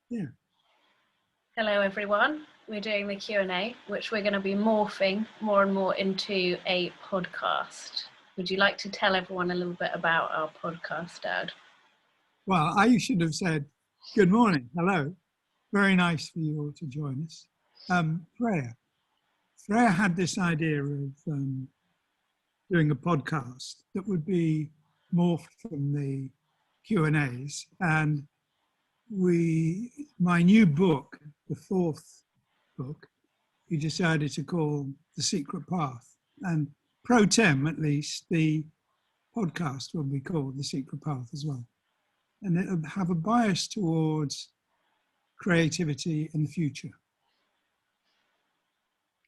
Yeah. Hello everyone. We're doing the Q&A, which we're going to be morphing more and more into a podcast. Would you like to tell everyone a little bit about our podcast, Dad? Well, I should have said, good morning, hello. Very nice for you all to join us. Freya had this idea of doing a podcast that would be morphed from the Q&As. And my new book, the fourth book, we decided to call The Secret Path. And pro tem, at least, the podcast will be called The Secret Path as well. And it'll have a bias towards creativity in the future.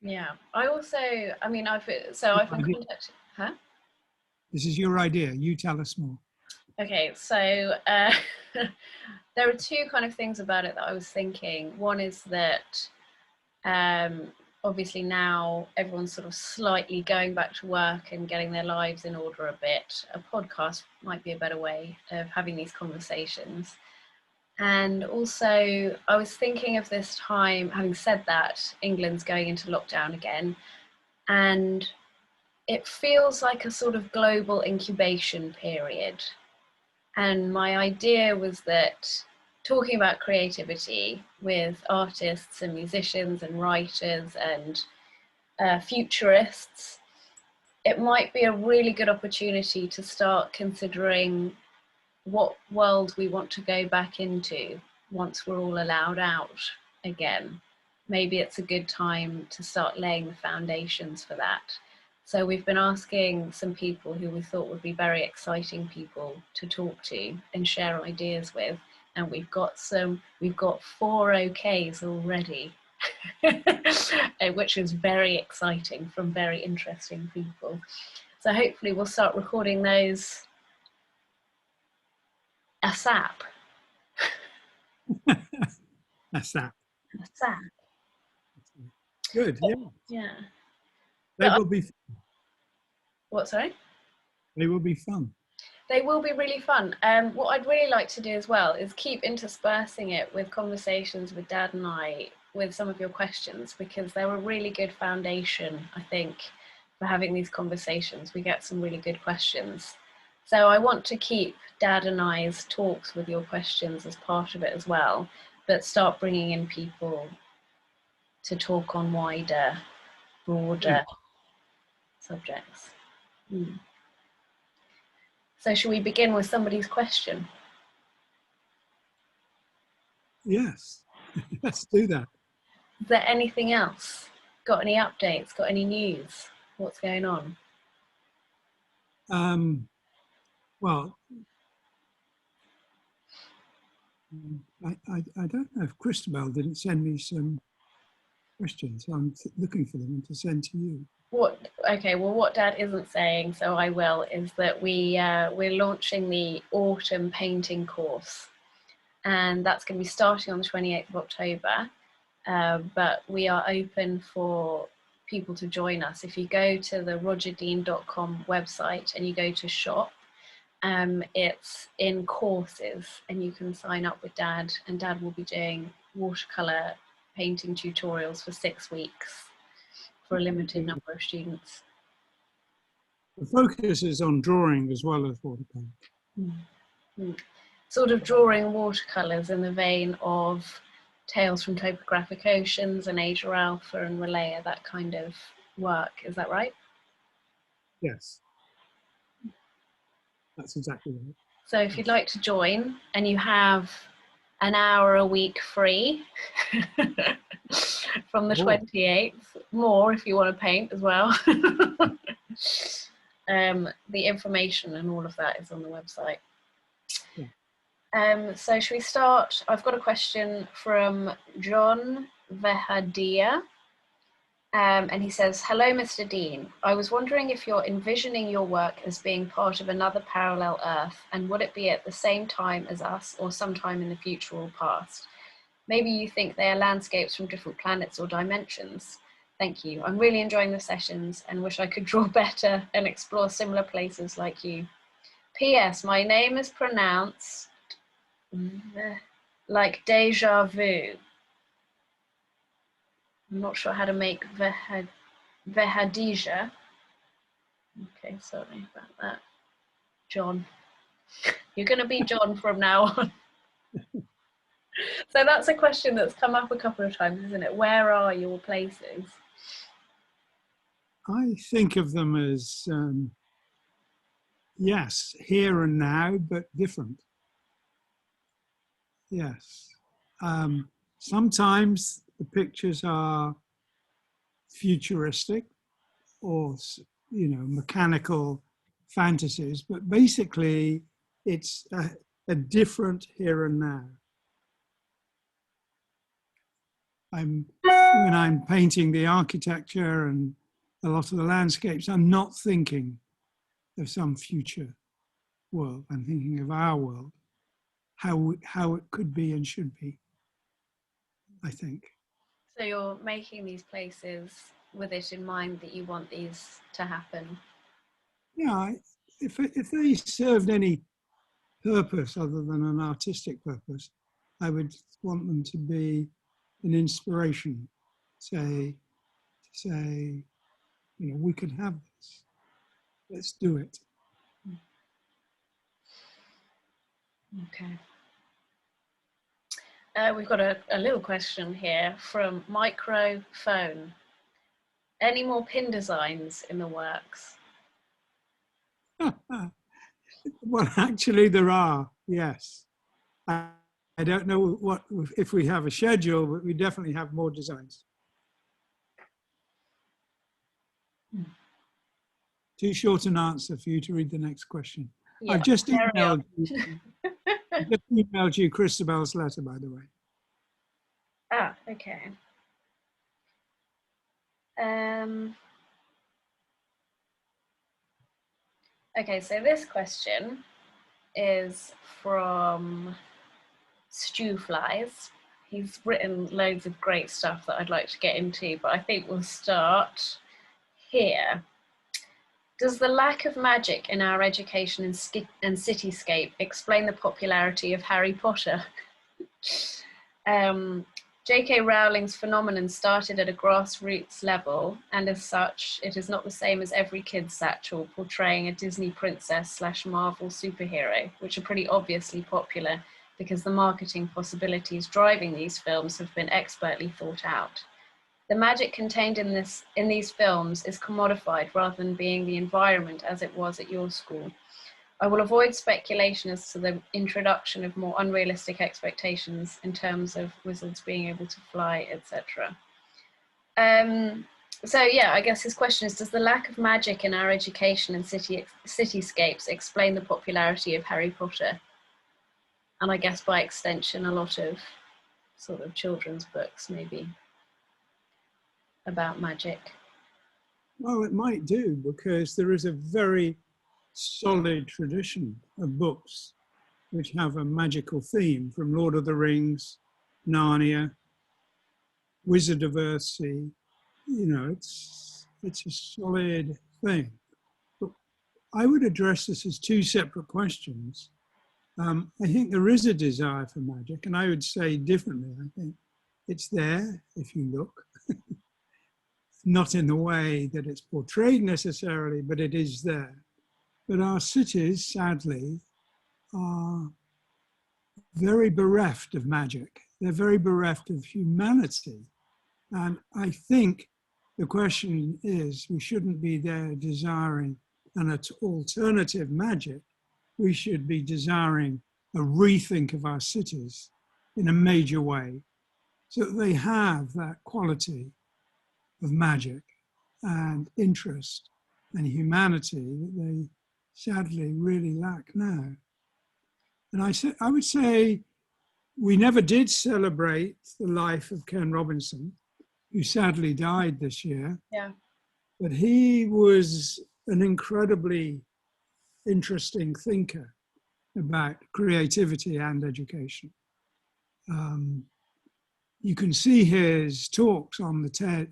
Yeah, I've been contacted. Huh? This is your idea. You tell us more. Okay, so there are two kind of things about it that I was thinking. One is that obviously now everyone's sort of slightly going back to work and getting their lives in order a bit. A podcast might be a better way of having these conversations. And also, I was thinking of this time, having said that, England's going into lockdown again, and it feels like a sort of global incubation period. And my idea was that talking about creativity with artists and musicians and writers and futurists, it might be a really good opportunity to start considering what world we want to go back into once we're all allowed out again. Maybe it's a good time to start laying the foundations for that. So we've been asking some people who we thought would be very exciting people to talk to and share ideas with. And we've got 4 OKs already, which is very exciting from very interesting people. So hopefully we'll start recording those ASAP. ASAP. ASAP. Good, yeah. Yeah. They will be. What, sorry? They will be fun. They will be really fun. What I'd really like to do as well is keep interspersing it with conversations with Dad and I with some of your questions, because they're a really good foundation, I think, for having these conversations. We get some really good questions. So I want to keep Dad and I's talks with your questions as part of it as well, but start bringing in people to talk on wider, broader subjects. So shall we begin with somebody's question? Yes, let's do that. Is there anything else? Got any updates? Got any news? What's going on? Well, I don't know if Christabel didn't send me some questions. I'm looking for them to send to you. What Dad isn't saying, so I will, is that we're launching the autumn painting course, and that's going to be starting on the 28th of October. But we are open for people to join us. If you go to the rogerdean.com website and you go to shop, it's in courses, and you can sign up with Dad, and Dad will be doing watercolor painting tutorials for 6 weeks for a limited number of students. The focus is on drawing as well as watercolor. Sort of drawing watercolors in the vein of Tales from Topographic Oceans and Asia Alpha and Relaya, that kind of work. Is that right? Yes, that's exactly right. So if you'd like to join and you have an hour a week free from the 28th, more if you want to paint as well. The information and all of that is on the website. Yeah. So should we start? I've got a question from John Vehadia. And he says, hello, Mr. Dean. I was wondering if you're envisioning your work as being part of another parallel Earth, and would it be at the same time as us or sometime in the future or past? Maybe you think they are landscapes from different planets or dimensions. Thank you. I'm really enjoying the sessions and wish I could draw better and explore similar places like you. P.S. My name is pronounced like deja vu. I'm not sure how to make vehadija. Okay, sorry about that. John. You're going to be John from now on. So that's a question that's come up a couple of times, isn't it? Where are your places? I think of them as, yes, here and now, but different. Yes. Sometimes the pictures are futuristic or, mechanical fantasies, but basically it's a different here and now. When I'm painting the architecture and a lot of the landscapes, I'm not thinking of some future world. I'm thinking of our world, how it could be and should be, I think. So you're making these places with it in mind that you want these to happen? Yeah, if they served any purpose other than an artistic purpose, I would want them to be an inspiration, to say, we could have this. Let's do it. Okay. We've got a little question here from Microphone. Any more pin designs in the works? Well, actually, there are, yes. I don't know if we have a schedule, but we definitely have more designs. Too short an answer for you to read the next question. Yeah, I've just emailed you Christabel's letter, by the way. Ah, okay. Okay, so this question is from Stew Flies. He's written loads of great stuff that I'd like to get into, but I think we'll start here. Does the lack of magic in our education and cityscape explain the popularity of Harry Potter? J.K. Rowling's phenomenon started at a grassroots level, and as such, it is not the same as every kid's satchel portraying a Disney princess / Marvel superhero, which are pretty obviously popular because the marketing possibilities driving these films have been expertly thought out. The magic contained in these films is commodified rather than being the environment as it was at your school. I will avoid speculation as to the introduction of more unrealistic expectations in terms of wizards being able to fly, etc. So yeah, I guess his question is, does the lack of magic in our education and cityscapes explain the popularity of Harry Potter? And I guess by extension, a lot of sort of children's books maybe about magic. Well, it might do, because there is a very solid tradition of books which have a magical theme, from Lord of the Rings, Narnia, Wizard of Earthsea. It's a solid thing. But I would address this as two separate questions. I think there is a desire for magic, and I would say differently. I think it's there if you look. Not in the way that it's portrayed necessarily, but it is there. But our cities, sadly, are very bereft of magic. They're very bereft of humanity. And I think the question is, we shouldn't be there desiring an alternative magic. We should be desiring a rethink of our cities in a major way, so that they have that quality of magic and interest and humanity that they sadly really lack now. And I would say we never did celebrate the life of Ken Robinson, who sadly died this year. Yeah. But he was an incredibly interesting thinker about creativity and education. You can see his talks on TED.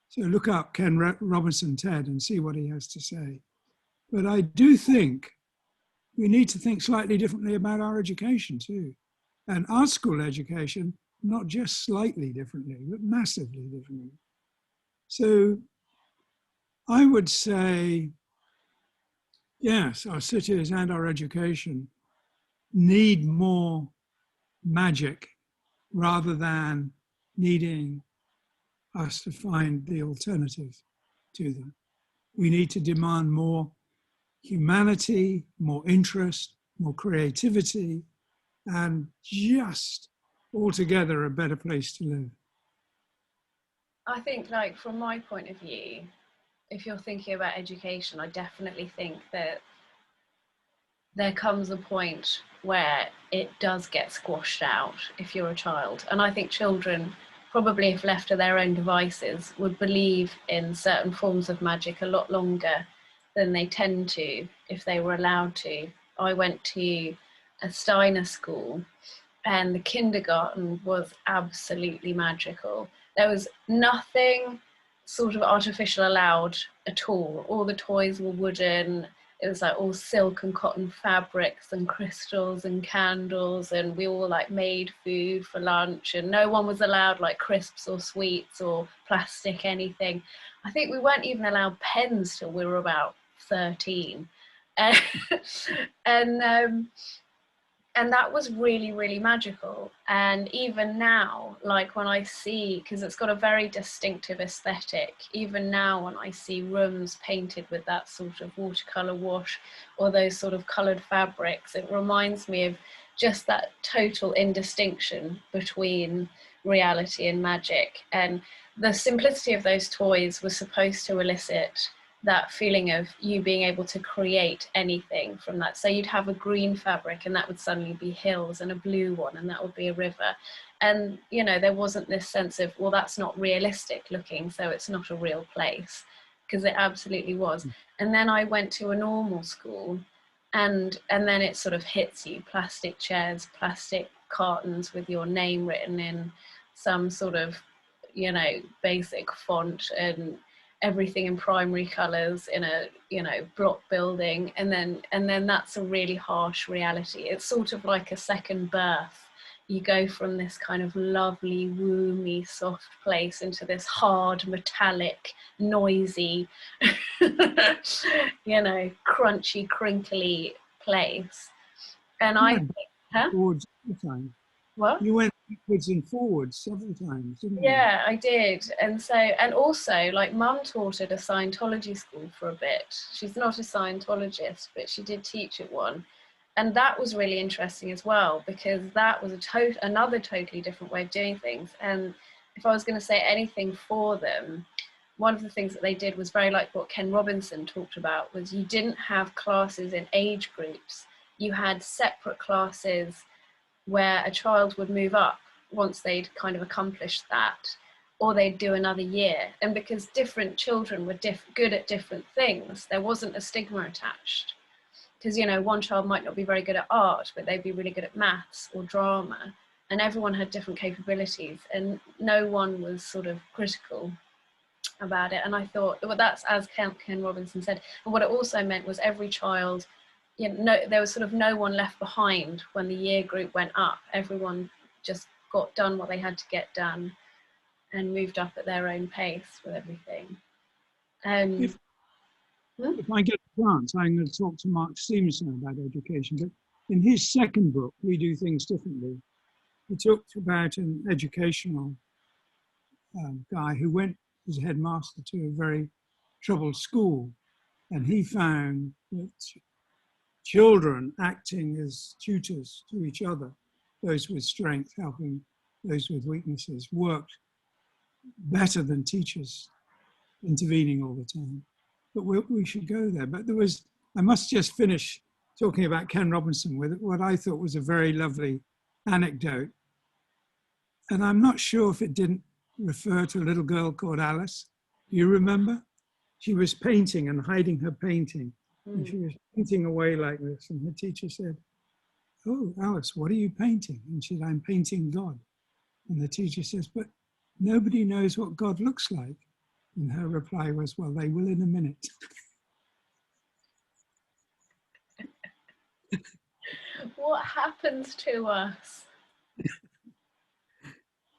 So look up Ken Robinson TED and see what he has to say. But I do think we need to think slightly differently about our education too. And our school education, not just slightly differently, but massively differently. So I would say, yes, our cities and our education need more magic rather than needing us to find the alternative to them. We need to demand more humanity, more interest, more creativity, and just altogether a better place to live. I think, like, from my point of view, if you're thinking about education, I definitely think that there comes a point where it does get squashed out if you're a child. And I think children, probably if left to their own devices, would believe in certain forms of magic a lot longer than they tend to if they were allowed to. I went to a Steiner school and the kindergarten was absolutely magical. There was nothing sort of artificial allowed at all. All the toys were wooden. It was like all silk and cotton fabrics and crystals and candles, and we all like made food for lunch, and no one was allowed like crisps or sweets or plastic anything. I think we weren't even allowed pens till we were about 13. and and and that was really, really magical. And even now, like when I see, because it's got a very distinctive aesthetic, even now when I see rooms painted with that sort of watercolor wash or those sort of colored fabrics, it reminds me of just that total indistinction between reality and magic. And the simplicity of those toys was supposed to elicit that feeling of you being able to create anything from that. So you'd have a green fabric and that would suddenly be hills, and a blue one and that would be a river. And, you know, there wasn't this sense of, well, that's not realistic looking, so it's not a real place, because it absolutely was. And then I went to a normal school, and then it sort of hits you: plastic chairs, plastic cartons with your name written in some sort of, you know, basic font, and everything in primary colours in a, you know, block building. And then that's a really harsh reality. It's sort of like a second birth. You go from this kind of lovely, woomy, soft place into this hard, metallic, noisy, you know, crunchy, crinkly place. And I think, huh? Forwards several times. What? You went backwards and forwards several times, didn't you? Yeah, I did. And so, and also, like, Mum taught at a Scientology school for a bit. She's not a Scientologist, but she did teach at one. And that was really interesting as well, because that was another totally different way of doing things. And if I was going to say anything for them, one of the things that they did was very like what Ken Robinson talked about, was you didn't have classes in age groups. You had separate classes where a child would move up once they'd kind of accomplished that, or they'd do another year. And because different children were good at different things, there wasn't a stigma attached. Because, you know, one child might not be very good at art, but they'd be really good at maths or drama, and everyone had different capabilities, and no one was sort of critical about it. And I thought, well, that's as Ken Robinson said. And what it also meant was every child, you know, there was sort of no one left behind when the year group went up. Everyone just got done what they had to get done and moved up at their own pace with everything. If I get a chance, I'm going to talk to Mark Stevenson about education. But in his second book, We Do Things Differently, he talked about an educational guy who went as headmaster to a very troubled school. And he found that children acting as tutors to each other, those with strength helping those with weaknesses, worked better than teachers intervening all the time. But we should go there. But there was, I must just finish talking about Ken Robinson with what I thought was a very lovely anecdote. And I'm not sure if it didn't refer to a little girl called Alice. Do you remember? She was painting and hiding her painting. And she was painting away like this. And her teacher said, "Oh, Alice, what are you painting?" And she said, "I'm painting God." And the teacher says, "But nobody knows what God looks like." And her reply was, "Well, they will in a minute." What happens to us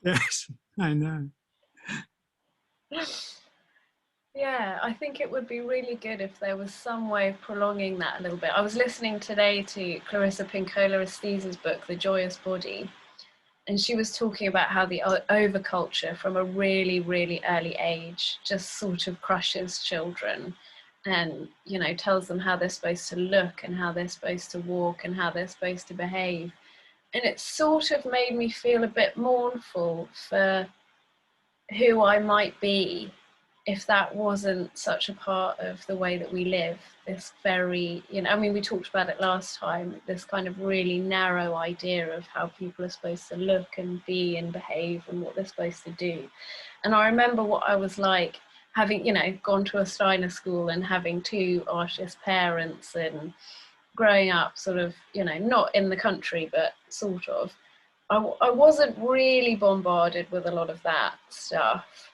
Yes, I know. Yeah, I think it would be really good if there was some way of prolonging that a little bit. I was listening today to Clarissa Pinkola Estes' book, The Joyous Body, and she was talking about how the overculture from a really, really early age just sort of crushes children and, you know, tells them how they're supposed to look and how they're supposed to walk and how they're supposed to behave. And it sort of made me feel a bit mournful for who I might be if that wasn't such a part of the way that we live. This very, you know, I mean, we talked about it last time, this kind of really narrow idea of how people are supposed to look and be and behave and what they're supposed to do. And I remember what I was like having, you know, gone to a Steiner school and having two artist parents and growing up sort of, you know, not in the country, but sort of. I wasn't really bombarded with a lot of that stuff.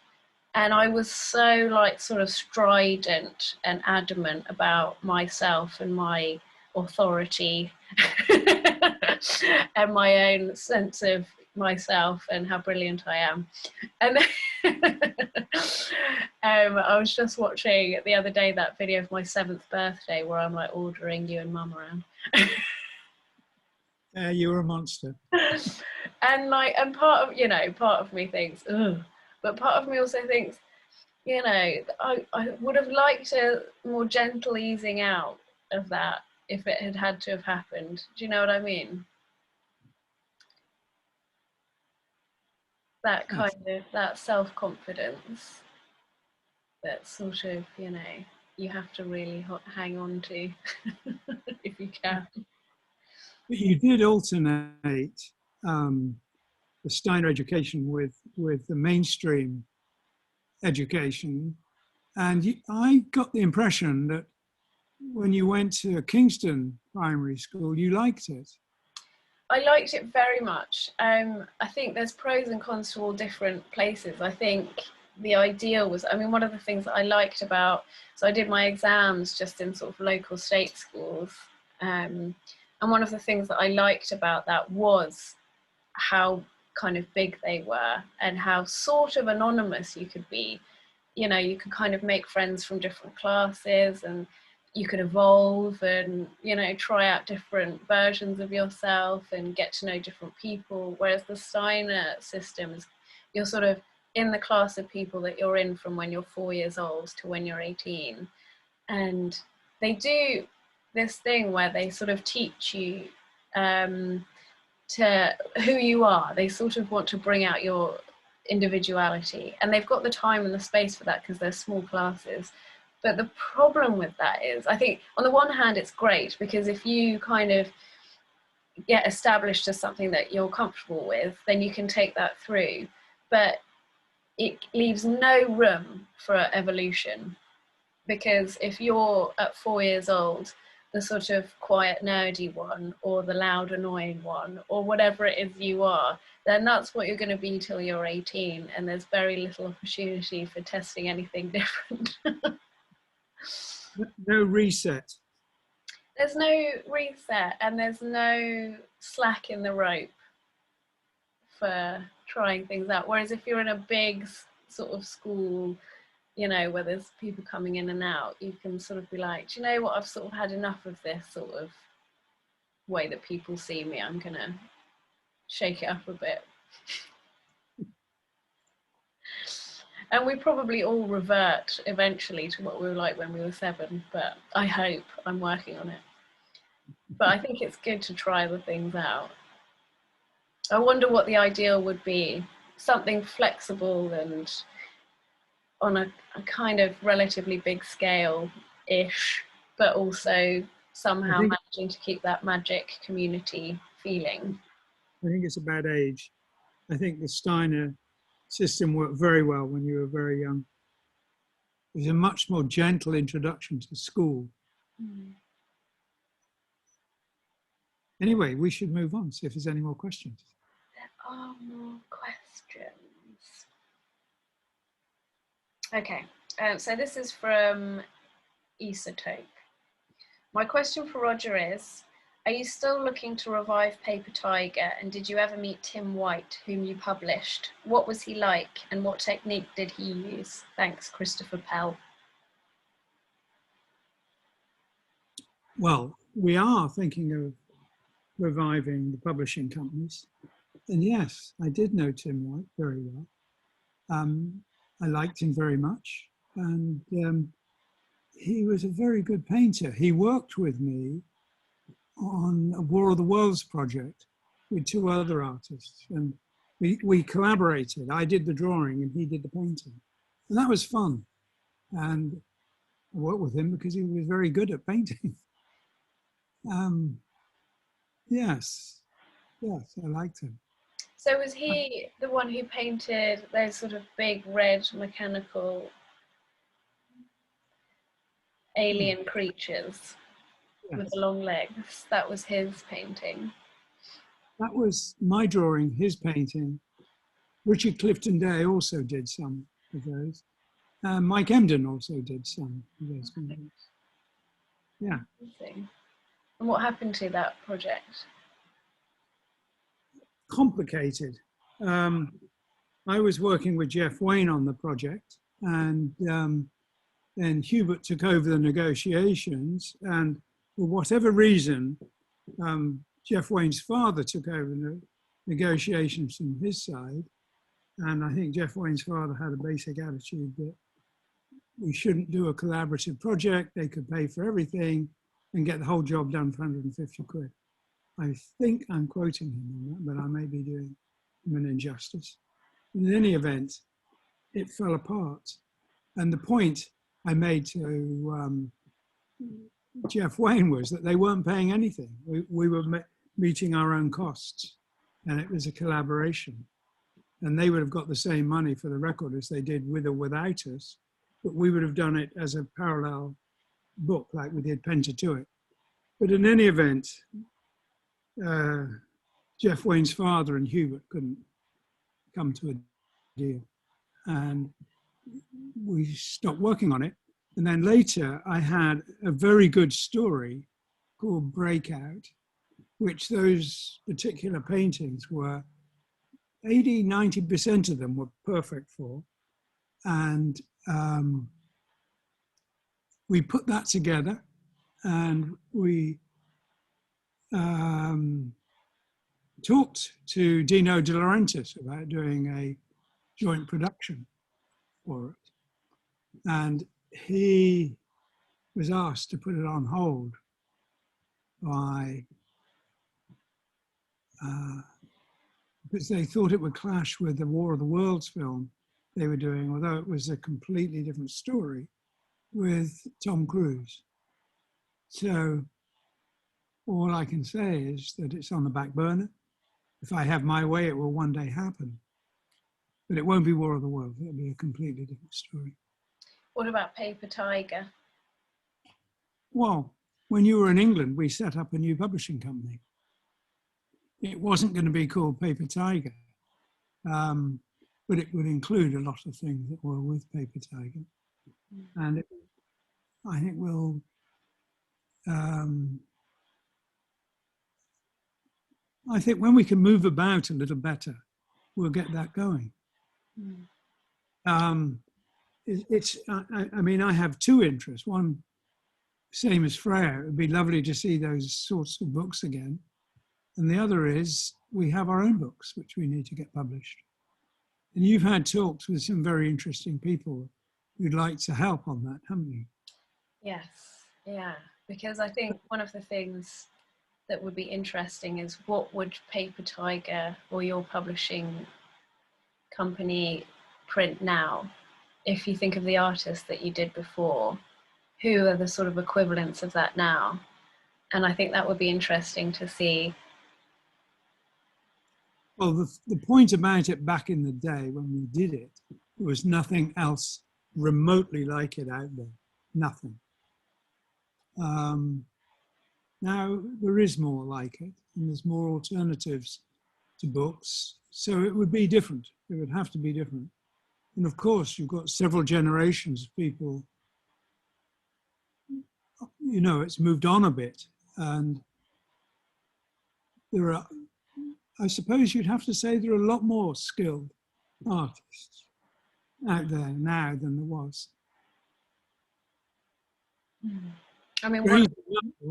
And I was so like sort of strident and adamant about myself and my authority and my own sense of myself and how brilliant I am. And I was just watching the other day that video of my 7th birthday where I'm like ordering you and mum around. You were a monster. And like, and part of me thinks, ugh, but part of me also thinks, you know, I would have liked a more gentle easing out of that if it had to have happened. Do you know what I mean? That kind of, that self-confidence that sort of, you know, you have to really hang on to if you can. But you did alternate the Steiner education with the mainstream education. And I got the impression that when you went to Kingston Primary School, you liked it. I liked it very much. I think there's pros and cons to all different places. I think the ideal was, I mean, one of the things that I liked about, so I did my exams just in sort of local state schools. And one of the things that I liked about that was how kind of big they were and how sort of anonymous you could be. You know, you could kind of make friends from different classes and you could evolve and, you know, try out different versions of yourself and get to know different people. Whereas the Steiner system is, you're sort of in the class of people that you're in from when you're 4 years old to when you're 18. And they do this thing where they sort of teach you to who you are. They sort of want to bring out your individuality, and they've got the time and the space for that because they're small classes. But the problem with that is, I think on the one hand it's great because if you kind of get established as something that you're comfortable with, then you can take that through, but it leaves no room for evolution. Because if you're at 4 years old the sort of quiet nerdy one or the loud annoying one or whatever it is you are, then that's what you're going to be till you're 18, and there's very little opportunity for testing anything different. No reset. There's no reset and there's no slack in the rope for trying things out. Whereas if you're in a big sort of school, you know, where there's people coming in and out, you can sort of be like, do you know what, I've sort of had enough of this sort of way that people see me. I'm gonna shake it up a bit. And we probably all revert eventually to what we were like when we were 7, but I hope. I'm working on it. But I think it's good to try the things out. I wonder what the ideal would be. Something flexible and on a kind of relatively big scale-ish, but also somehow managing to keep that magic community feeling. I think it's about age. I think the Steiner system worked very well when you were very young. It was a much more gentle introduction to school. Mm. Anyway, we should move on, see if there's any more questions. There are more questions. Okay, so this is from Isotope. My question for Roger is, Are you still looking to revive Paper Tiger, and did you ever meet Tim White, whom you published? What was he like, and what technique did he use? Thanks, Christopher Pell. Well, we are thinking of reviving the publishing companies. And yes, I did know Tim White very well. I liked him very much. And he was a very good painter. He worked with me on a War of the Worlds project with 2 other artists. And we collaborated. I did the drawing and he did the painting. And that was fun. And I worked with him because he was very good at painting. Yes, I liked him. So was he the one who painted those sort of big red mechanical alien creatures with the long legs? That was his painting. That was my drawing, his painting. Richard Clifton Day also did some of those. Mike Emden also did some of those paintings. Yeah. Amazing. And what happened to that project? Complicated. I was working with Jeff Wayne on the project, and then Hubert took over the negotiations, and for whatever reason, Jeff Wayne's father took over the negotiations from his side, and I think Jeff Wayne's father had a basic attitude that we shouldn't do a collaborative project, they could pay for everything and get the whole job done for 150 quid. I think I'm quoting him on that, but I may be doing him an injustice. In any event, it fell apart. And the point I made to Jeff Wayne was that they weren't paying anything. We were meeting our own costs, and it was a collaboration. And they would have got the same money for the record as they did with or without us, but we would have done it as a parallel book like we did Pentateuch. But in any event, Jeff Wayne's father and Hubert couldn't come to a deal, and we stopped working on it. And then later I had a very good story called Breakout, which those particular paintings were 80–90% of them were perfect for. And we put that together, and we talked to Dino De Laurentiis about doing a joint production for it. And he was asked to put it on hold by, because they thought it would clash with the War of the Worlds film they were doing, although it was a completely different story with Tom Cruise. So all I can say is that it's on the back burner. If I have my way, it will one day happen. But it won't be War of the Worlds. It'll be a completely different story. What about Paper Tiger? Well, when you were in England, we set up a new publishing company. It wasn't going to be called Paper Tiger, but it would include a lot of things that were with Paper Tiger. And I think we'll I think when we can move about a little better, we'll get that going. I mean, I have 2 interests. One, same as Freya, it would be lovely to see those sorts of books again. And the other is we have our own books, which we need to get published. And you've had talks with some very interesting people who'd like to help on that, haven't you? Yes, yeah, because I think one of the things that would be interesting is what would Paper Tiger or your publishing company print now? If you think of the artists that you did before, who are the sort of equivalents of that now? And I think that would be interesting to see. Well, the point about it back in the day when we did it, there was nothing else remotely like it out there, nothing. Now there is more like it, and there's more alternatives to books, so it would be different. It would have to be different. And of course, you've got several generations of people, you know, it's moved on a bit, and there are, I suppose you'd have to say there are a lot more skilled artists out there now than there was. I mean, I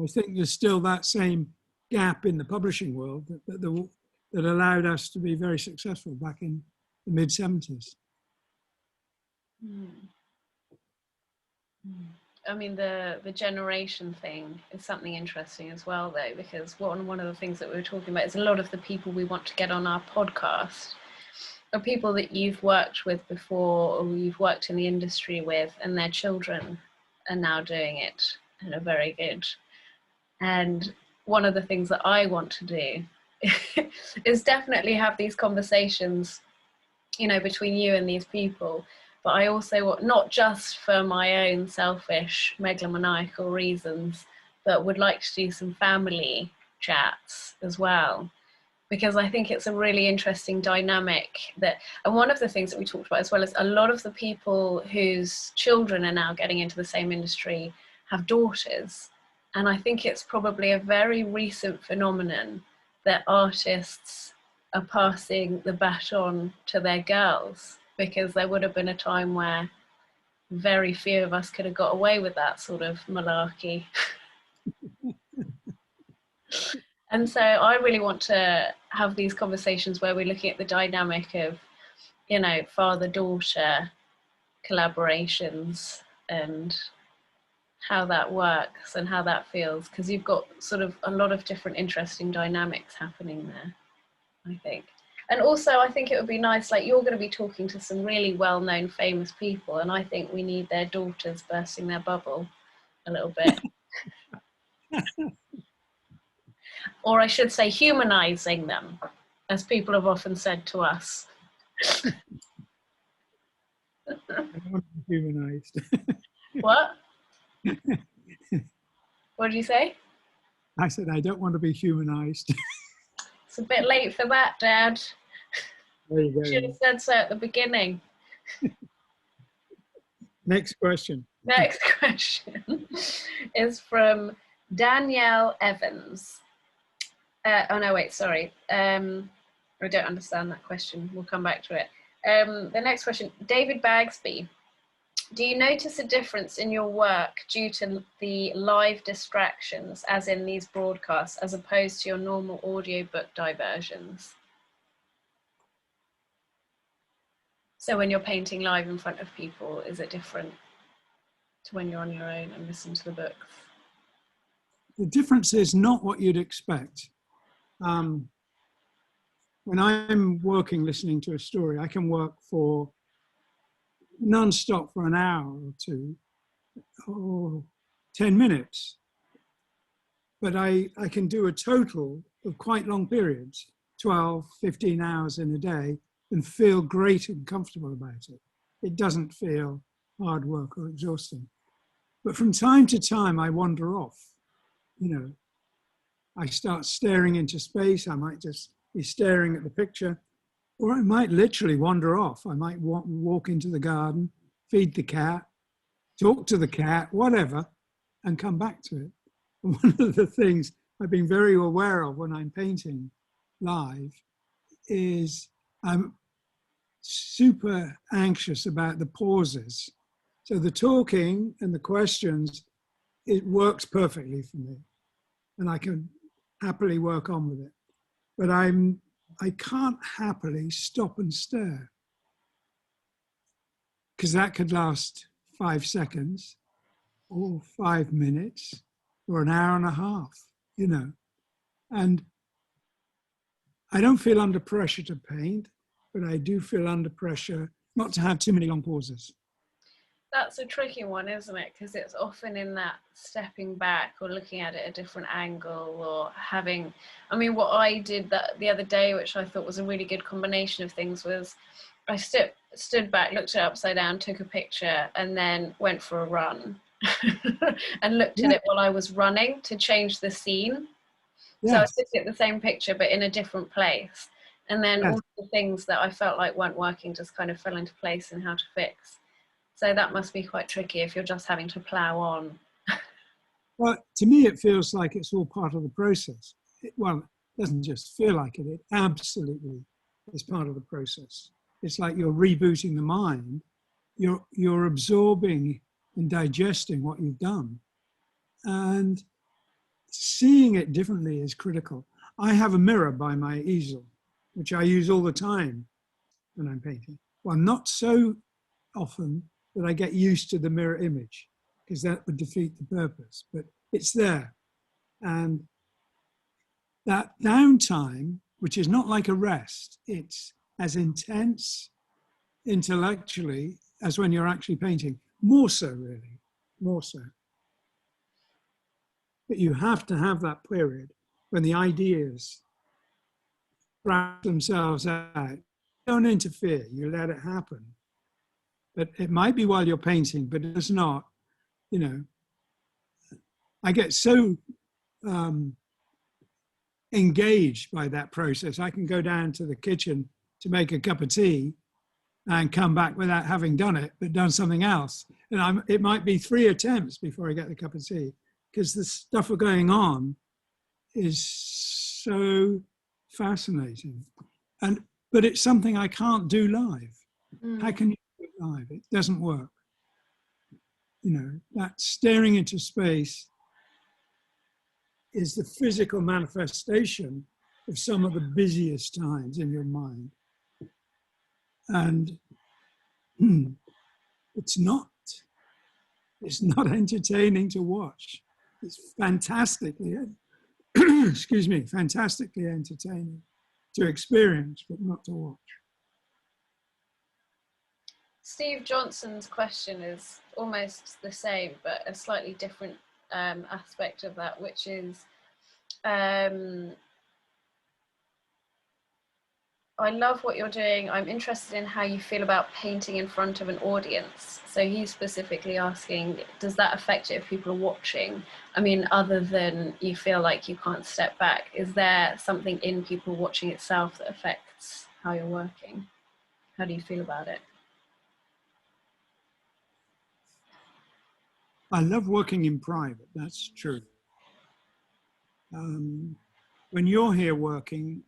think there's still that same gap in the publishing world that allowed us to be very successful back in the mid-70s. I mean, the generation thing is something interesting as well, though, because one of the things that we were talking about is a lot of the people we want to get on our podcast are people that you've worked with before or you've worked in the industry with, and their children are now doing it and are very good. And one of the things that I want to do is definitely have these conversations, you know, between you and these people. But I also want, not just for my own selfish megalomaniacal reasons, but would like to do some family chats as well, because I think it's a really interesting dynamic that, and one of the things that we talked about as well is a lot of the people whose children are now getting into the same industry have daughters. And I think it's probably a very recent phenomenon that artists are passing the baton to their girls, because there would have been a time where very few of us could have got away with that sort of malarkey. And so I really want to have these conversations where we're looking at the dynamic of, you know, father-daughter collaborations and how that works and how that feels, because you've got sort of a lot of different interesting dynamics happening there, I think. And also I think it would be nice, like, you're going to be talking to some really well-known famous people, and I think we need their daughters bursting their bubble a little bit. Or I should say humanizing them, as people have often said to us. Humanized. What? What did you say? I said, I don't want to be humanized. It's a bit late for that, Dad. There you go. Should have said so at the beginning. Next question. Next question is from Danielle Evans. Oh no, wait, sorry. I don't understand that question. We'll come back to it. The next question, David Bagsby. Do you notice a difference in your work due to the live distractions, as in these broadcasts, as opposed to your normal audiobook diversions? So when you're painting live in front of people, is it different to when you're on your own and listen to the books? The difference is not what you'd expect. When I'm working, listening to a story, I can work for non-stop for an hour or two, or 10 minutes. But I can do a total of quite long periods, 12, 15 hours in a day, and feel great and comfortable about it. It doesn't feel hard work or exhausting. But from time to time, I wander off. You know, I start staring into space. I might just be staring at the picture, or I might literally wander off. I might walk into the garden, feed the cat, talk to the cat, whatever, and come back to it. And one of the things I've been very aware of when I'm painting live is I'm super anxious about the pauses. So the talking and the questions, it works perfectly for me, and I can happily work on with it. But I can't happily stop and stare, because that could last 5 seconds or 5 minutes or an hour and a half, you know. And I don't feel under pressure to paint, but I do feel under pressure not to have too many long pauses. That's a tricky one, isn't it? Because it's often in that stepping back or looking at it at a different angle, or having, I mean, what I did the other day, which I thought was a really good combination of things, was I stood back, looked it upside down, took a picture, and then went for a run and looked at it while I was running to change the scene. Yes. So I was looking at the same picture, but in a different place. And then all the things that I felt like weren't working just kind of fell into place and how to fix. So that must be quite tricky if you're just having to plow on. Well, to me, it feels like it's all part of the process. Well, doesn't just feel like it, it absolutely is part of the process. It's like you're rebooting the mind. You're absorbing and digesting what you've done. And seeing it differently is critical. I have a mirror by my easel, which I use all the time when I'm painting. Well, not so often that I get used to the mirror image, because that would defeat the purpose, but it's there. And that downtime, which is not like a rest, it's as intense intellectually as when you're actually painting, more so really, more so. But you have to have that period when the ideas wrap themselves out. Don't interfere, you let it happen. But it might be while you're painting, but it's not, you know. I get so engaged by that process. I can go down to the kitchen to make a cup of tea and come back without having done it, but done something else. And it might be 3 attempts before I get the cup of tea, because the stuff going on is so fascinating. But it's something I can't do live. How can you do it live? It doesn't work. You know, that staring into space is the physical manifestation of some of the busiest times in your mind. And it's not entertaining to watch. It's fantastically, excuse me, fantastically entertaining to experience, but not to watch. Steve Johnson's question is almost the same, but a slightly different aspect of that, which is, I love what you're doing. I'm interested in how you feel about painting in front of an audience. So he's specifically asking, does that affect it if people are watching? I mean, other than you feel like you can't step back, is there something in people watching itself that affects how you're working? How do you feel about it? I love working in private, that's true. When you're here working,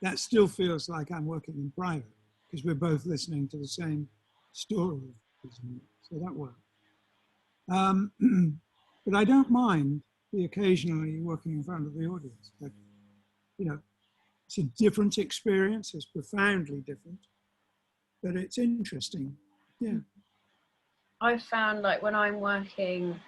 that still feels like I'm working in private, because we're both listening to the same story. So that works. But I don't mind the occasionally working in front of the audience. But, you know, it's a different experience. It's profoundly different, but it's interesting. Yeah. I've found, like, when I'm working,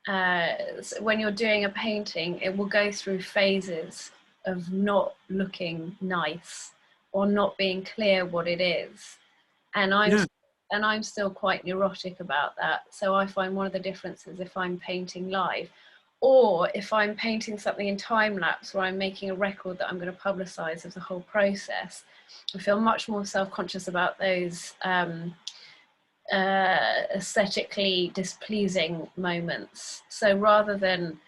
when you're doing a painting, it will go through phases of not looking nice or not being clear what it is. And I'm still quite neurotic about that. So I find one of the differences if I'm painting live, or if I'm painting something in time lapse where I'm making a record that I'm going to publicize of the whole process, I feel much more self-conscious about those aesthetically displeasing moments. So rather than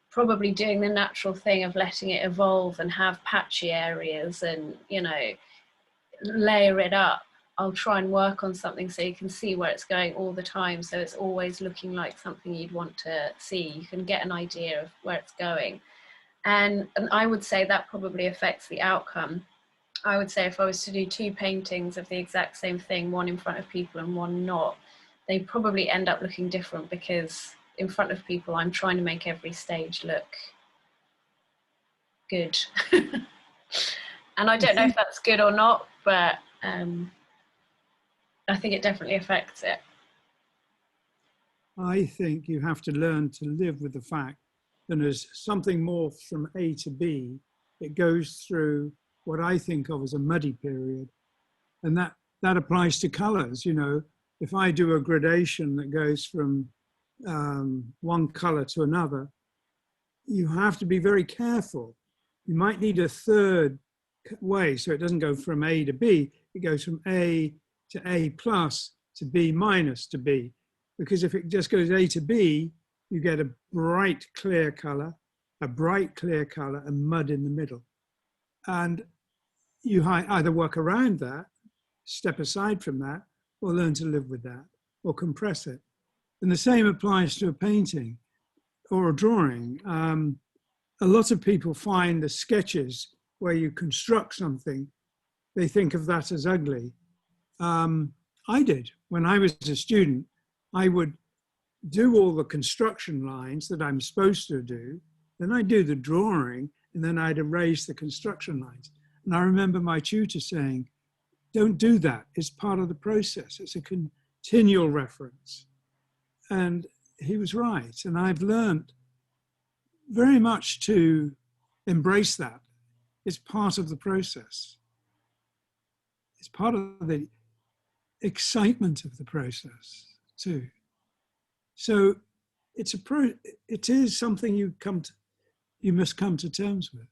probably doing the natural thing of letting it evolve and have patchy areas and, you know, layer it up, I'll try and work on something so you can see where it's going all the time, so it's always looking like something you'd want to see. You can get an idea of where it's going. And I would say that probably affects the outcome. I would say if I was to do 2 paintings of the exact same thing, one in front of people and one not, they probably end up looking different, because in front of people, I'm trying to make every stage look good. And I don't know if that's good or not, but I think it definitely affects it. I think you have to learn to live with the fact that as something morphs from A to B, it goes through what I think of as a muddy period. And that applies to colors. You know, if I do a gradation that goes from one color to another, you have to be very careful. You might need a third way, so it doesn't go from A to B, it goes from A to A plus to B minus to B. Because if it just goes A to B, you get a bright clear color, and mud in the middle. And you either work around that, step aside from that, or learn to live with that, or compress it. And the same applies to a painting or a drawing. A lot of people find the sketches where you construct something, they think of that as ugly. I did. When I was a student, I would do all the construction lines that I'm supposed to do, then I'd do the drawing, and then I'd erase the construction lines. And I remember my tutor saying, don't do that. It's part of the process. It's a continual reference. And he was right. And I've learned very much to embrace that. It's part of the process. It's part of the excitement of the process too. So it is something you must come to terms with.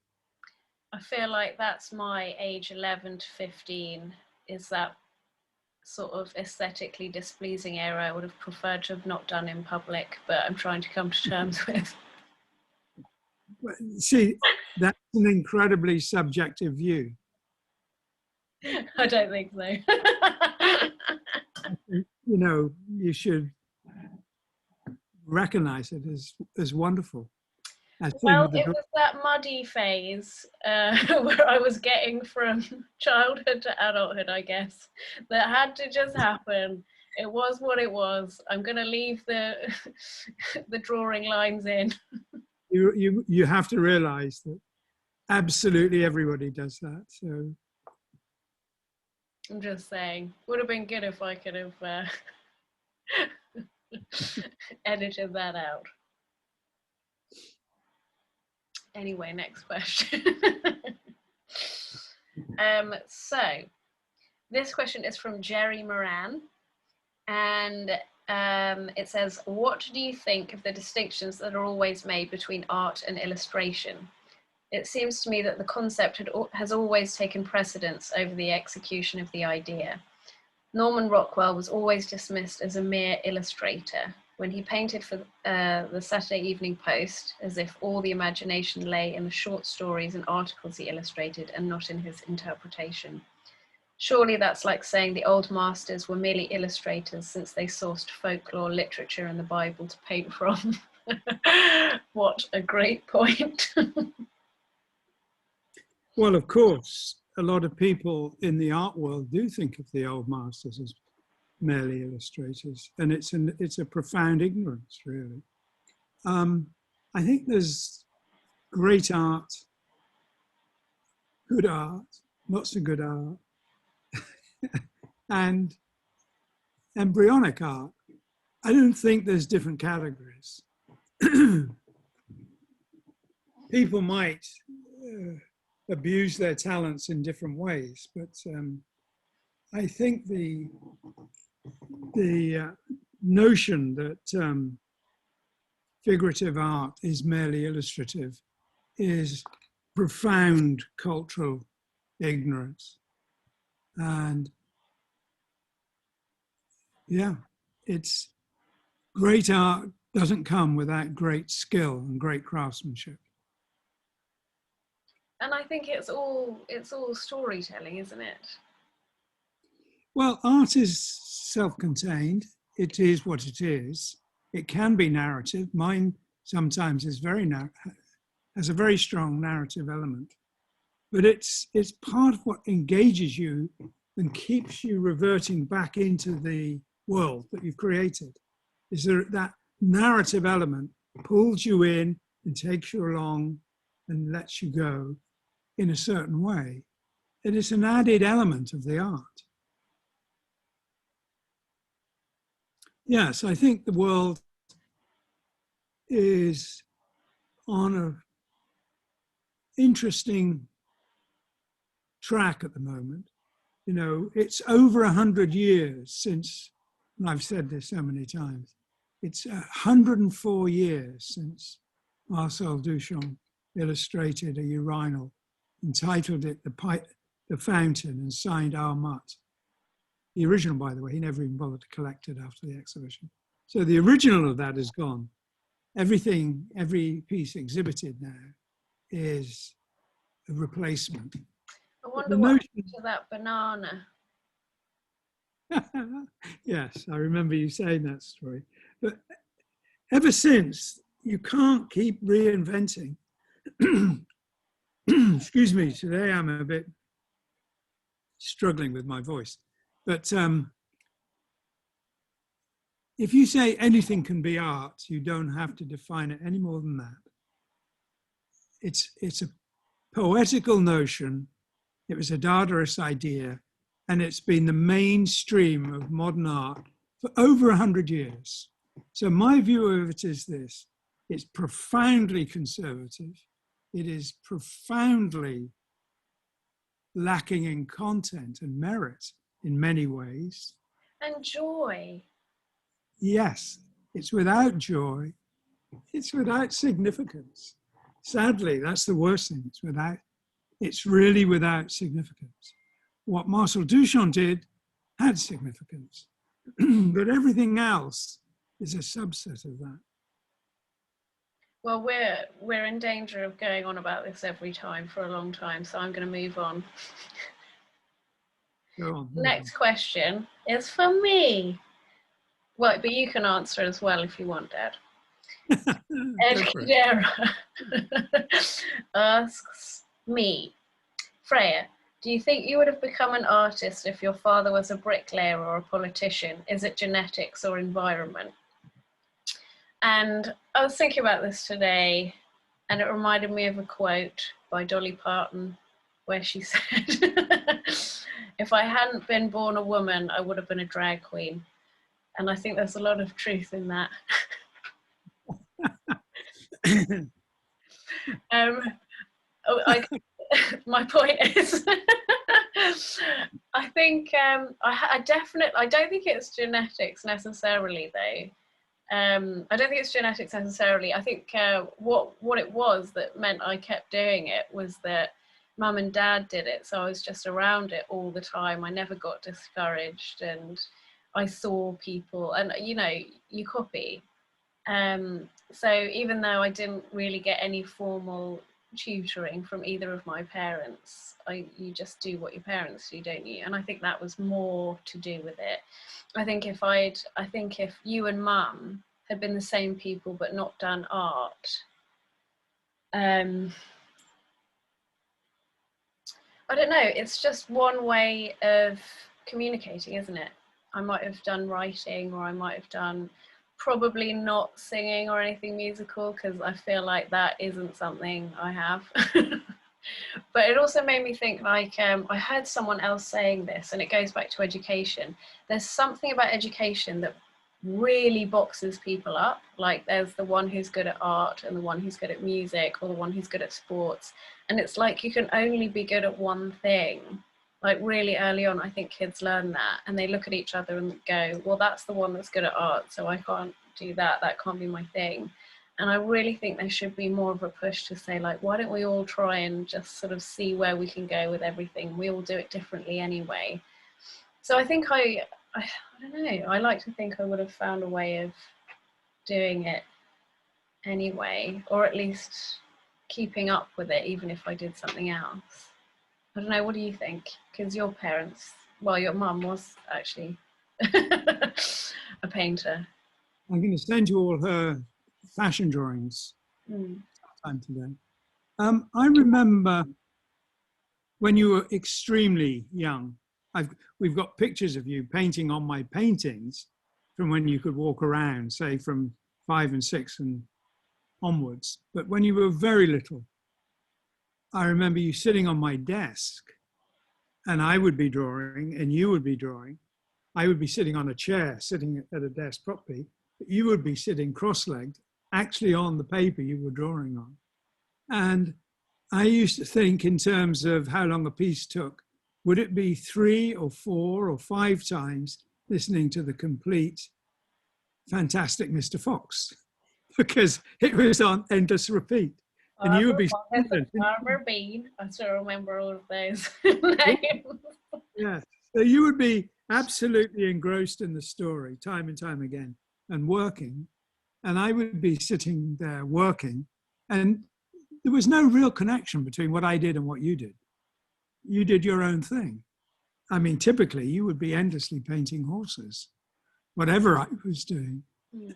I feel like that's my age 11 to 15, is that sort of aesthetically displeasing area I would have preferred to have not done in public, but I'm trying to come to terms with. See, that's an incredibly subjective view. I don't think so. You should recognize it as wonderful. Well, it was that muddy phase where I was getting from childhood to adulthood, I guess, that had to just happen. It was what it was. I'm going to leave the drawing lines in. You have to realize that absolutely everybody does that. So I'm just saying, would have been good if I could have edited that out. Anyway, next question. So this question is from Jerry Moran, and it says, what do you think of the distinctions that are always made between art and illustration? It seems to me that the concept has always taken precedence over the execution of the idea. Norman Rockwell was always dismissed as a mere illustrator. When he painted for the Saturday Evening Post, as if all the imagination lay in the short stories and articles he illustrated and not in his interpretation. Surely that's like saying the old masters were merely illustrators since they sourced folklore, literature, and the Bible to paint from. What a great point. Well, of course, a lot of people in the art world do think of the old masters as merely illustrators, and it's a profound ignorance, really. I think there's great art, good art, not so good art, and embryonic art. I don't think there's different categories. People might abuse their talents in different ways, but I think the notion that figurative art is merely illustrative is profound cultural ignorance. And yeah, it's great art doesn't come without great skill and great craftsmanship. And I think it's all storytelling, isn't it? Well, art is self-contained. It is what it is. It can be narrative. Mine sometimes is has a very strong narrative element. But it's part of what engages you and keeps you reverting back into the world that you've created. Is there that narrative element pulls you in and takes you along and lets you go in a certain way. It is an added element of the art. Yes, I think the world is on an interesting track at the moment. You know, it's over 100 years since, and I've said this so many times, it's 104 years since Marcel Duchamp illustrated a urinal, entitled it The Fountain, and signed Our Mutt. The original, by the way, he never even bothered to collect it after the exhibition. So the original of that is gone. Everything, every piece exhibited now is a replacement. I wonder what happened to that banana. Yes, I remember you saying that story. But ever since, you can't keep reinventing Excuse me, today I'm a bit struggling with my voice. But if you say anything can be art, you don't have to define it any more than that. It's a poetical notion. It was a Dadaist idea, and it's been the mainstream of modern art for over 100 years. So my view of it is this: it's profoundly conservative. It is profoundly lacking in content and merit in many ways. And joy. Yes, it's without joy. It's without significance. Sadly, that's the worst thing. It's really without significance. What Marcel Duchamp did had significance, but everything else is a subset of that. Well, we're in danger of going on about this every time for a long time, so I'm going to move on. Go on. Next question is for me. Well, but you can answer as well if you want, Dad. Ed Cadera asks me, Freya, do you think you would have become an artist if your father was a bricklayer or a politician? Is it genetics or environment? And I was thinking about this today, and it reminded me of a quote by Dolly Parton, where she said, if I hadn't been born a woman, I would have been a drag queen. And I think there's a lot of truth in that. My point is, I think I don't think it's genetics necessarily, though. I don't think it's genetics necessarily. I think what it was that meant I kept doing it was that Mum and Dad did it, so I was just around it all the time. I never got discouraged, and I saw people, and you copy. So even though I didn't really get any formal tutoring from either of my parents, you just do what your parents do, don't you? And I think that was more to do with it. I think if you and Mum had been the same people but not done art, I don't know, it's just one way of communicating, isn't it? I might have done writing, or I might have done probably not singing or anything musical, because I feel like that isn't something I have. But it also made me think, like, I heard someone else saying this, and it goes back to education. There's something about education that really boxes people up. Like, there's the one who's good at art, and the one who's good at music, or the one who's good at sports. And it's like you can only be good at one thing. Like, really early on, I think kids learn that, and they look at each other and go, well, that's the one that's good at art, so I can't do that. That can't be my thing. And I really think there should be more of a push to say, like, why don't we all try and just sort of see where we can go with everything? We all do it differently anyway. So I think I don't know, I like to think I would have found a way of doing it anyway, or at least keeping up with it, even if I did something else. I don't know, what do you think? Because your parents, well, your mum was actually a painter. I'm going to send you all her fashion drawings sometime today. I remember when you were extremely young. We've got pictures of you painting on my paintings from when you could walk around, say from 5 and 6 and onwards. But when you were very little, I remember you sitting on my desk, and I would be drawing and you would be drawing. I would be sitting on a chair, sitting at a desk properly, but you would be sitting cross-legged, actually on the paper you were drawing on. And I used to think in terms of how long a piece took. Would it be 3 or 4 or 5 times listening to the complete Fantastic Mr. Fox? Because it was on endless repeat. And you would be... Farmer Bean. I still remember all of those names. Yeah, so you would be absolutely engrossed in the story time and time again and working. And I would be sitting there working. And there was no real connection between what I did and what you did. You did your own thing. I mean, typically you would be endlessly painting horses, whatever I was doing.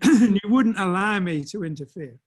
And you wouldn't allow me to interfere.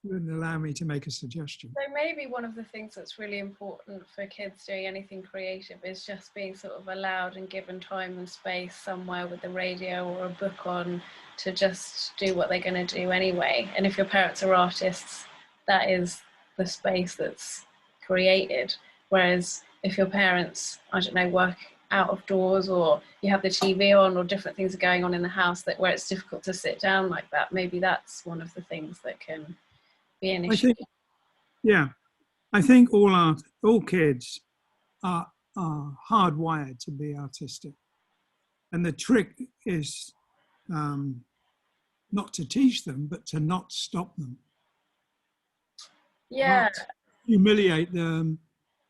You wouldn't allow me to make a suggestion. So maybe one of the things that's really important for kids doing anything creative is just being sort of allowed and given time and space somewhere with the radio or a book on to just do what they're going to do anyway. And if your parents are artists, that is the space that's created. Whereas if your parents, I don't know, work out of doors, or you have the TV on, or different things are going on in the house that where it's difficult to sit down like that, maybe that's one of the things that can be an I issue. think, yeah, I think all kids are hardwired to be artistic. And the trick is not to teach them, but to not stop them. Yeah. Not humiliate them,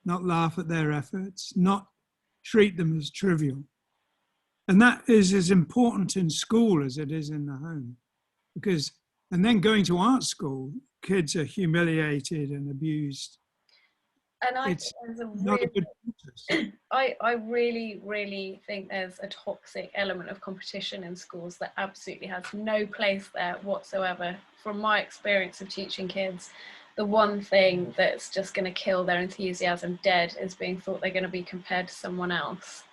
not laugh at their efforts, not treat them as trivial. And that is as important in school as it is in the home. And then going to art school, kids are humiliated and abused. And I It's think there's a not a good process. I really, really think there's a toxic element of competition in schools that absolutely has no place there whatsoever. From my experience of teaching kids, the one thing that's just going to kill their enthusiasm dead is being thought they're going to be compared to someone else.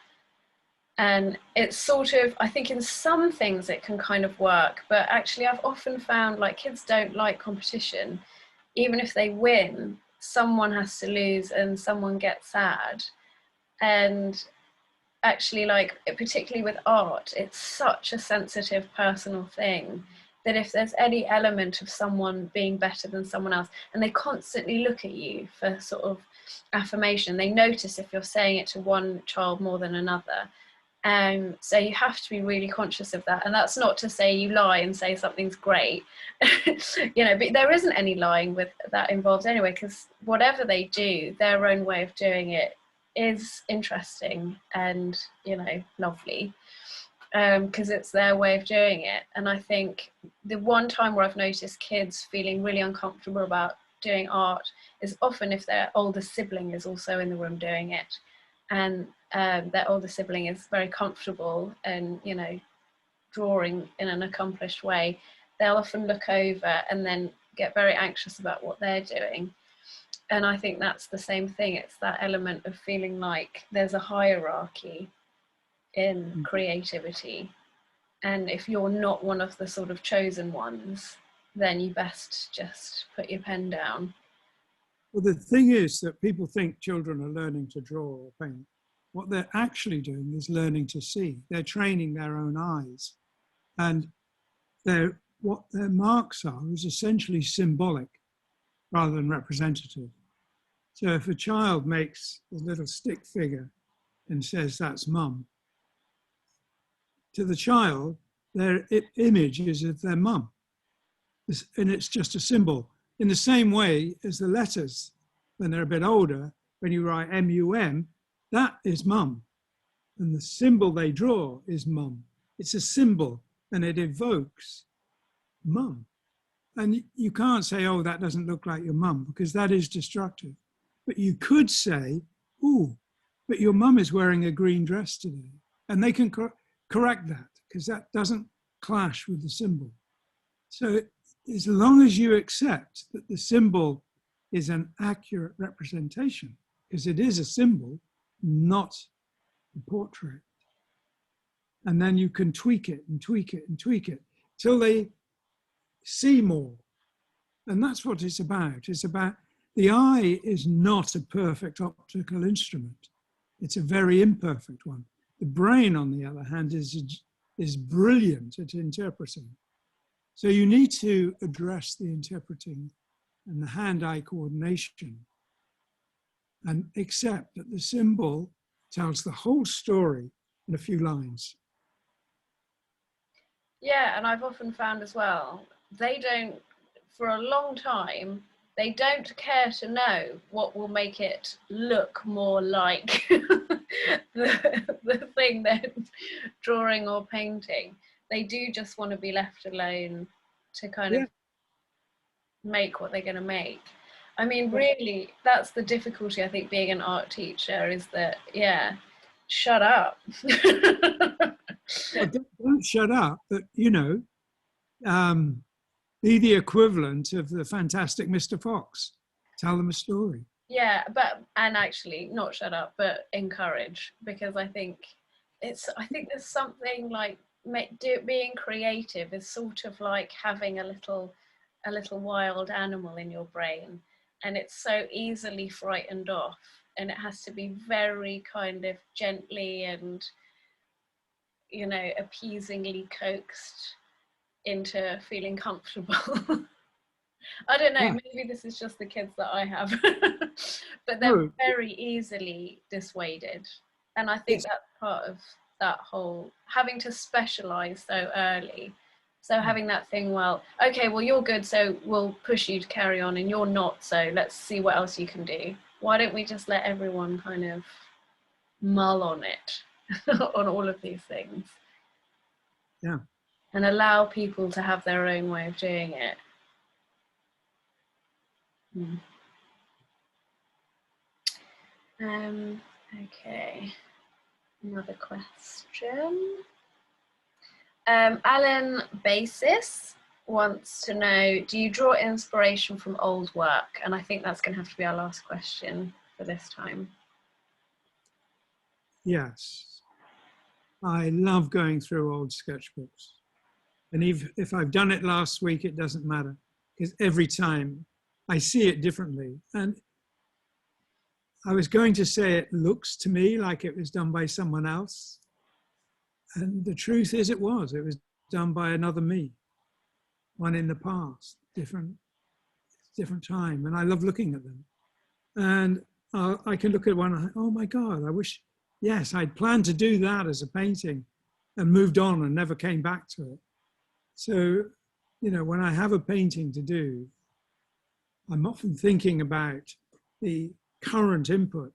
And it's sort of, I think in some things it can kind of work, but actually I've often found like kids don't like competition. Even if they win, someone has to lose and someone gets sad. And actually, like, particularly with art, it's such a sensitive personal thing that if there's any element of someone being better than someone else, and they constantly look at you for sort of affirmation, they notice if you're saying it to one child more than another. So you have to be really conscious of that. And that's not to say you lie and say something's great, you know, but there isn't any lying with that involved anyway, because whatever they do, their own way of doing it is interesting and, you know, lovely, because it's their way of doing it. And I think the one time where I've noticed kids feeling really uncomfortable about doing art is often if their older sibling is also in the room doing it, and their older sibling is very comfortable and, you know, drawing in an accomplished way, they'll often look over and then get very anxious about what they're doing. And I think that's the same thing. It's that element of feeling like there's a hierarchy in creativity. And if you're not one of the sort of chosen ones, then you best just put your pen down. Well, the thing is that people think children are learning to draw or paint. What they're actually doing is learning to see. They're training their own eyes. And what their marks are is essentially symbolic rather than representative. So if a child makes a little stick figure and says that's mum, to the child, their image is of their mum. And it's just a symbol. In the same way as the letters, when they're a bit older, when you write M-U-M, that is mum. And the symbol they draw is mum. It's a symbol and it evokes mum. And you can't say, oh, that doesn't look like your mum, because that is destructive. But you could say, ooh, but your mum is wearing a green dress today. And they can correct that, because that doesn't clash with the symbol. So as long as you accept that the symbol is an accurate representation, because it is a symbol, not a portrait. And then you can tweak it and tweak it and tweak it till they see more. And that's what it's about. It's about, the eye is not a perfect optical instrument. It's a very imperfect one. The brain, on the other hand, is brilliant at interpreting. So you need to address the interpreting and the hand-eye coordination and accept that the symbol tells the whole story in a few lines. Yeah, and I've often found as well, they don't, for a long time, they don't care to know what will make it look more like the thing they're drawing or painting. They do just want to be left alone to kind of make what they're going to make. I mean, really, that's the difficulty, I think, being an art teacher, is that, yeah, shut up. Well, don't shut up, but, you know, Be the equivalent of the Fantastic Mr. Fox. Tell them a story. Yeah, and actually not shut up, but encourage, because I think there's something like being creative is sort of like having a little wild animal in your brain, and it's so easily frightened off, and it has to be very kind of gently and, you know, appeasingly coaxed into feeling comfortable. I don't know, Yeah. maybe this is just the kids that I have, but they're No, very easily dissuaded. And I think that's part of that whole having to specialize so early. So having that thing, well, okay, well, you're good, so we'll push you to carry on, and you're not, so let's see what else you can do. Why don't we just let everyone kind of mull on it, on all of these things? yeah. And allow people to have their own way of doing it. Okay, another question. Alan Basis wants to know, do you draw inspiration from old work? And I think that's going to have to be our last question for this time. Yes. I love going through old sketchbooks. And if I've done it last week, it doesn't matter, because every time I see it differently. And I was going to say it looks to me like it was done by someone else. And the truth is it was done by another me, one in the past, different time. And I love looking at them. And I can look at one and oh my God, I wish, yes, I'd planned to do that as a painting and moved on and never came back to it. So, you know, when I have a painting to do, I'm often thinking about the current input,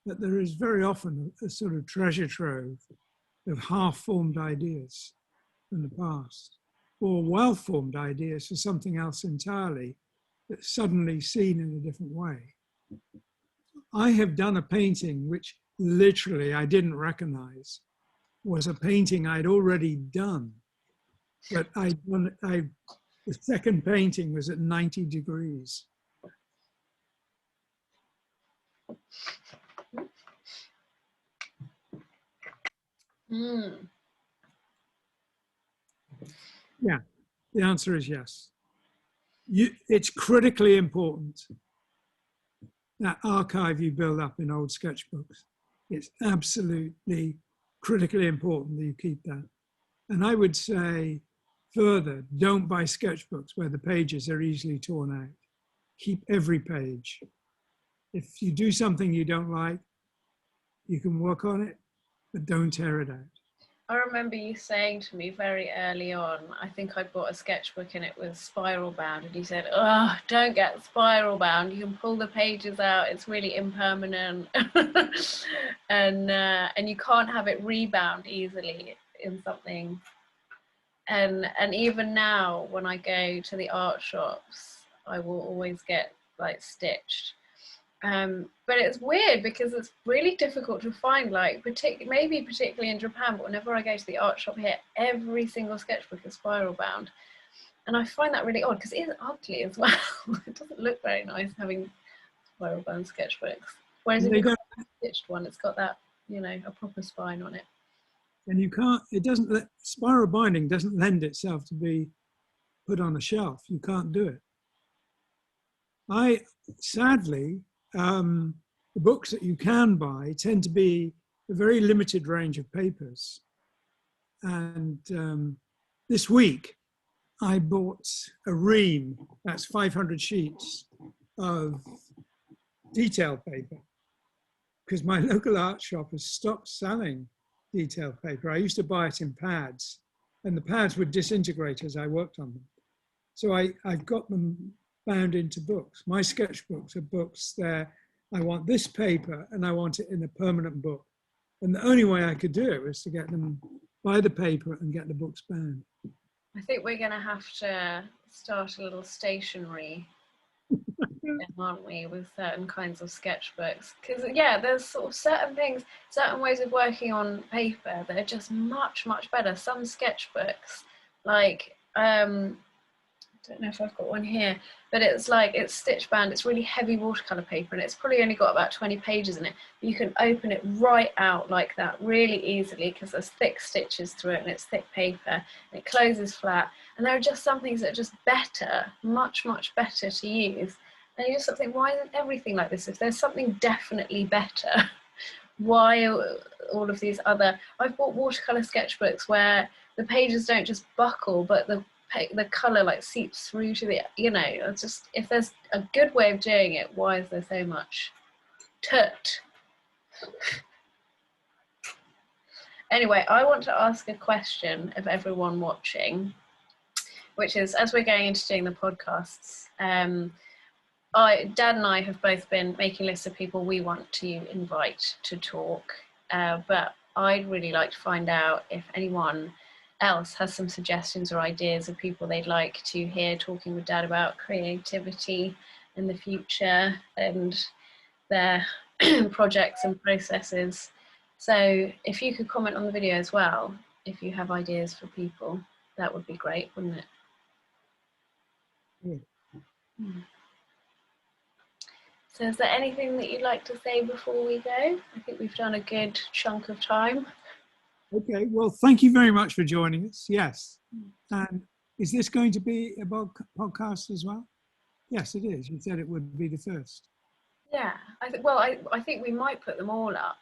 but there is very often a sort of treasure trove of half-formed ideas from the past, or well-formed ideas for something else entirely that's suddenly seen in a different way. I have done a painting which literally I didn't recognize was a painting I'd already done, but the second painting was at 90 degrees. Yeah, the answer is yes. It's critically important, that archive you build up in old sketchbooks. It's absolutely critically important that you keep that. And I would say further, don't buy sketchbooks where the pages are easily torn out. Keep every page. If you do something you don't like, you can work on it, but don't tear it out. I remember you saying to me very early on, I think I bought a sketchbook and it was spiral bound, and you said, oh, don't get spiral bound, you can pull the pages out, it's really impermanent. and you can't have it rebound easily in something. And even now when I go to the art shops, I will always get like stitched. But it's weird because it's really difficult to find, like maybe particularly in Japan, but whenever I go to the art shop here, every single sketchbook is spiral bound. And I find that really odd because it is ugly as well. It doesn't look very nice having spiral bound sketchbooks. Whereas if you've got a stitched one, it's got that, you know, a proper spine on it. And you can't, spiral binding doesn't lend itself to be put on a shelf. You can't do it. Sadly, the books that you can buy tend to be a very limited range of papers. And this week, I bought a ream, that's 500 sheets of detail paper, because my local art shop has stopped selling detailed paper. I used to buy it in pads, and the pads would disintegrate as I worked on them. So I've got them bound into books. My sketchbooks are books there. I want this paper and I want it in a permanent book. And the only way I could do it was to get them, buy the paper and get the books bound. I think we're going to have to start a little stationery, aren't we, with certain kinds of sketchbooks? Because yeah, there's sort of certain things, certain ways of working on paper that are just much, much better. Some sketchbooks, like don't know if I've got one here, but it's like, it's stitch bound, it's really heavy watercolor paper, and it's probably only got about 20 pages in it. You can open it right out like that really easily because there's thick stitches through it and it's thick paper, and it closes flat. And there are just some things that are just better, much better to use. And you just sort of think, why isn't everything like this? If there's something definitely better, why all of these other... I've bought watercolor sketchbooks where the pages don't just buckle, but the colour like seeps through to the, you know, it's just, if there's a good way of doing it, why is there so much tut? Anyway, I want to ask a question of everyone watching, which is, as we're going into doing the podcasts, Dad and I have both been making lists of people we want to invite to talk, but I'd really like to find out if anyone else has some suggestions or ideas of people they'd like to hear talking with Dad about creativity in the future and their projects and processes. So if you could comment on the video as well, if you have ideas for people, that would be great, wouldn't it? Yeah. So is there anything that you'd like to say before we go? I think we've done a good chunk of time. Okay, well, thank you very much for joining us. Yes. And is this going to be a podcast as well? Yes, it is. You said it would be the first. Yeah, I think we might put them all up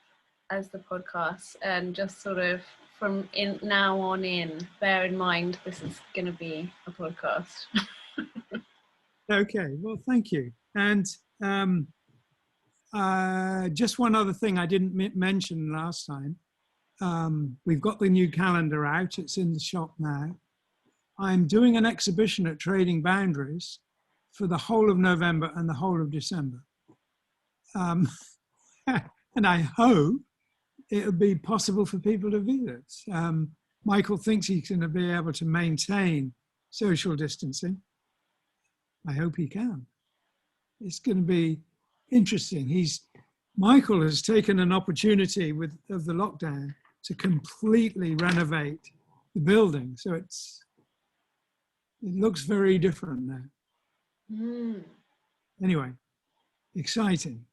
as the podcast, and just sort of from now on in, bear in mind this is going to be a podcast. Okay, well, thank you. And just one other thing I didn't mention last time. We've got the new calendar out. It's in the shop now. I'm doing an exhibition at Trading Boundaries for the whole of November and the whole of December. And I hope it'll be possible for people to visit. Michael thinks he's going to be able to maintain social distancing. I hope he can. It's going to be interesting. Michael has taken an opportunity of the lockdown to completely renovate the building. So it looks very different now. Anyway, exciting.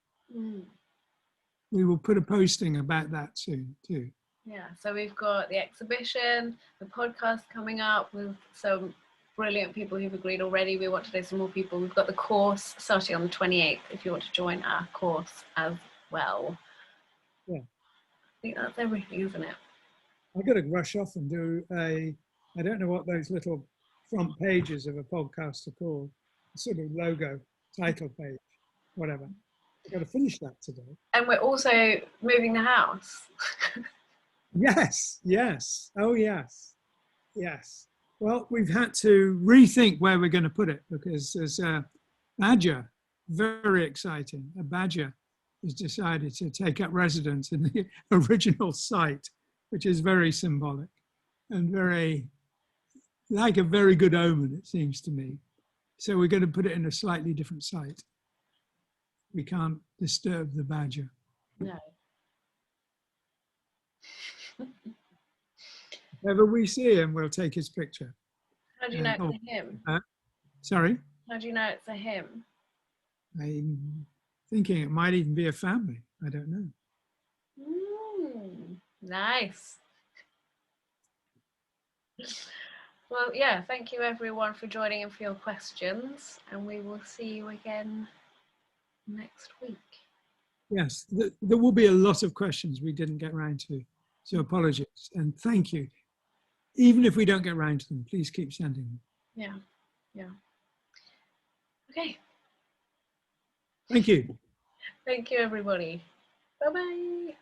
We will put a posting about that soon too. Yeah, so we've got the exhibition, the podcast coming up with some brilliant people who've agreed already. We want to do some more people. We've got the course starting on the 28th if you want to join our course as well. Yeah. I think that's everything, isn't it? I've got to rush off and do I don't know what those little front pages of a podcast are called, sort of logo, title page, whatever. I've got to finish that today. And we're also moving the house. Yes. Oh, yes. Well, we've had to rethink where we're going to put it because there's a badger, very exciting. A badger has decided to take up residence in the original site, which is very symbolic and very, like a very good omen, it seems to me. So we're going to put it in a slightly different site. We can't disturb the badger. No. If ever we see him, we'll take his picture. How do you know it's a him? Sorry? How do you know it's a him? I'm thinking it might even be a family. I don't know. Nice. Well, yeah, thank you everyone for joining and for your questions, and we will see you again next week. Yes, there will be a lot of questions we didn't get around to, so apologies, and thank you. Even if we don't get around to them, please keep sending them. Yeah. Okay. Thank you. Thank you, everybody. Bye-bye.